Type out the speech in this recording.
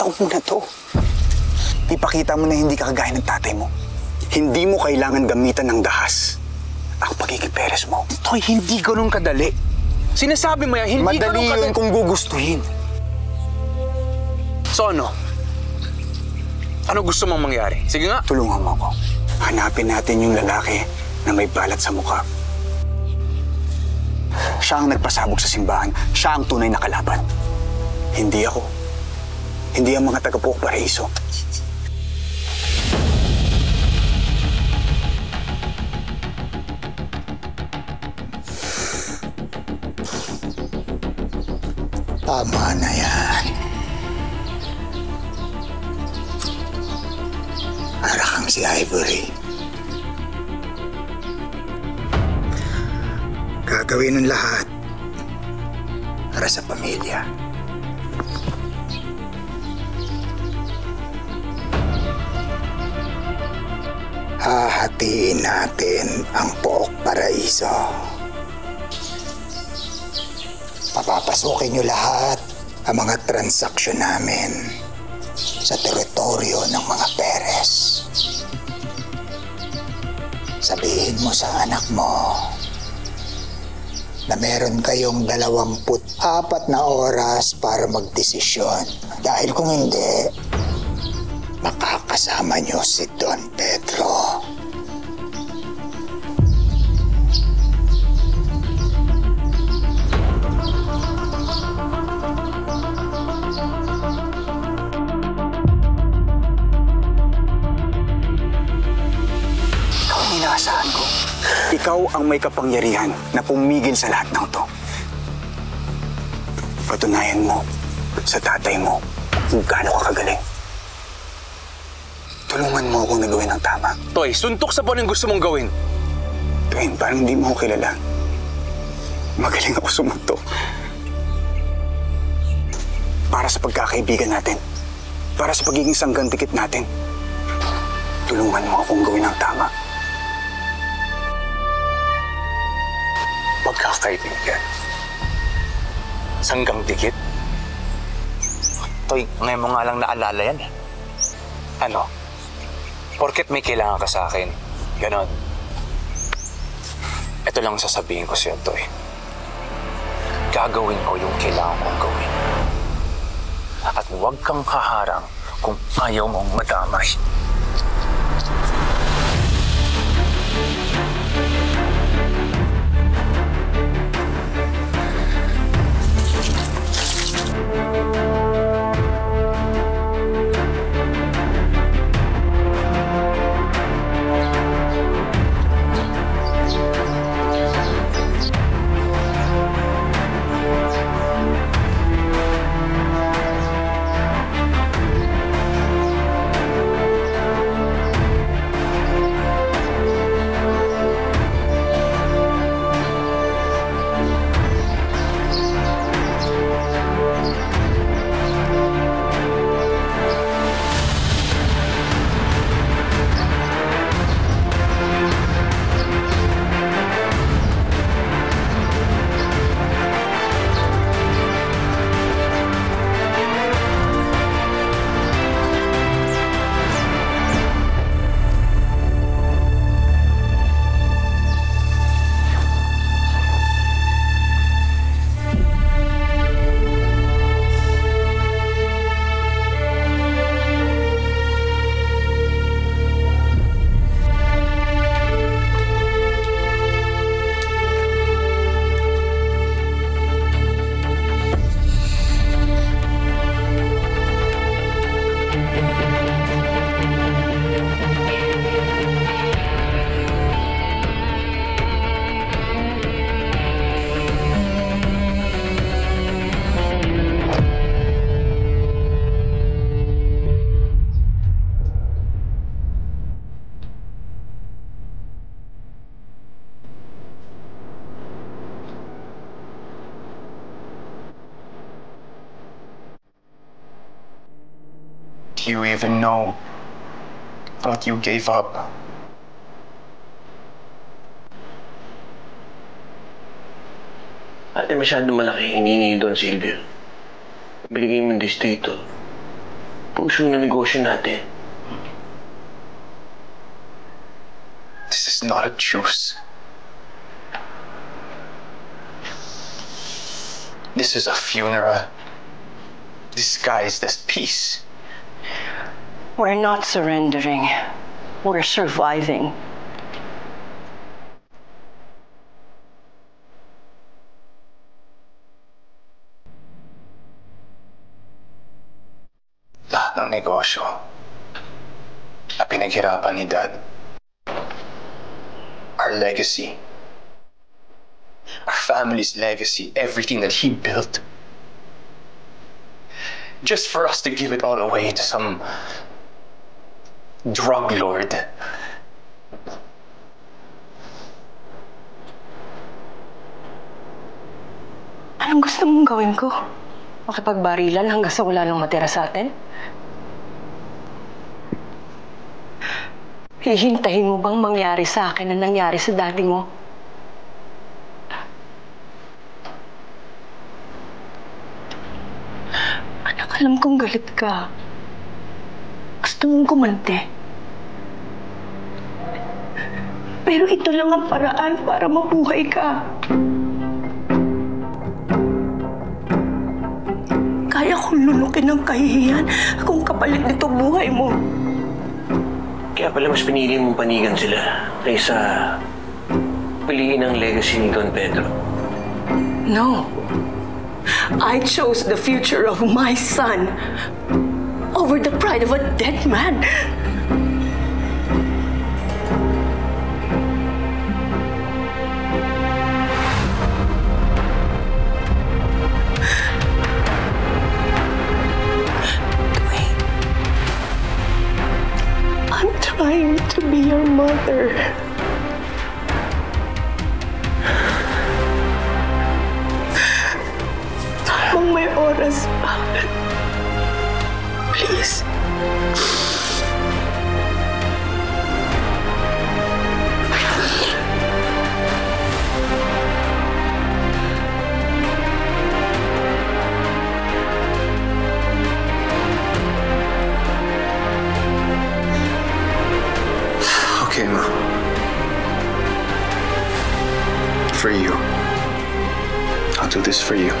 taon mo na to. Ipakita mo na hindi ka kagaya ng tatay mo. Hindi mo kailangan gamitan ng dahas ang pagiging Perez mo. Toy, hindi ganun kadali. Sinasabi mo yan, hindi madali ganun kadali. yun kung gugustuhin. So ano? Ano gusto mong mangyari? Sige nga. Tulungan mo ako. Hanapin natin yung lalaki na may balat sa mukha. Siya ang nagpasabog sa simbahan. Siya ang tunay na kalaban. Hindi ako. Hindi ang mga taga-Pook Paraiso. Tama na yan. Para kang si Ivory. Gagawin ng lahat para sa pamilya. Hahatiin natin ang Pook Paraiso. Papapasukin niyo lahat ang mga transaksyon namin sa teritoryo ng mga Perez. Sabihin mo sa anak mo na meron kayong 24 na oras para magdesisyon. Dahil kung hindi, makakasama niyo si Don Pedro. Inaasahan ko. Ikaw ang may kapangyarihan na pumigil sa lahat ng to. Patunayan mo sa tatay mo kung gaano ka kagaling. Tulungan mo akong nagawin ng tama. Toy, suntok sa buwan yung gusto mong gawin. Tuwing parang hindi mo ako kilala. Magaling ako sumuntok. Para sa pagkakaibigan natin. Para sa pagiging sanggang dikit natin. Tulungan mo akong gawin ng tama. Pagkakaibigan. Sanggang dikit. Toy, ngayon mo nga lang naalala yan eh. Ano? Porket may kailangan ka sa akin. Ganon. Ito lang sasabihin ko sa'yo, Toy. Gagawin ko yung kailangan kong gawin. At huwag kang haharang kung ayaw mong madamay. Do you even know? Thought you gave up. Ate, masyado malaki hinihingi ni Don Silvio. Binigay mo yung distrito. puso na negosyo natin. This is not a truce. This is a funeral disguised as peace. We're not surrendering. We're surviving. Lahat ng negosyo na pinaghirapan ni Dad. Our legacy. Our family's legacy. Everything that he built. Just for us to give it all away to some drug lord. Anong gusto mong gawin ko? Makipagbarilan hanggang sa wala lang matira sa atin? Hihintahin mo bang mangyari sa akin ang nangyari sa daddy mo? Anak, alam kong galit ka. Gusto mong kumante. Pero ito lang ang paraan para mabuhay ka. Kaya kong lulukin ng kahihiyan kung kapalit nito buhay mo. Kaya pala mas pinili mong panigan sila kaysa piliin ang legacy ni Don Pedro. No. I chose the future of my son over the pride of a dead man. I'm trying to be your mother. Habang may oras pa. Please. Okay, Ma. For you. I'll do this for you.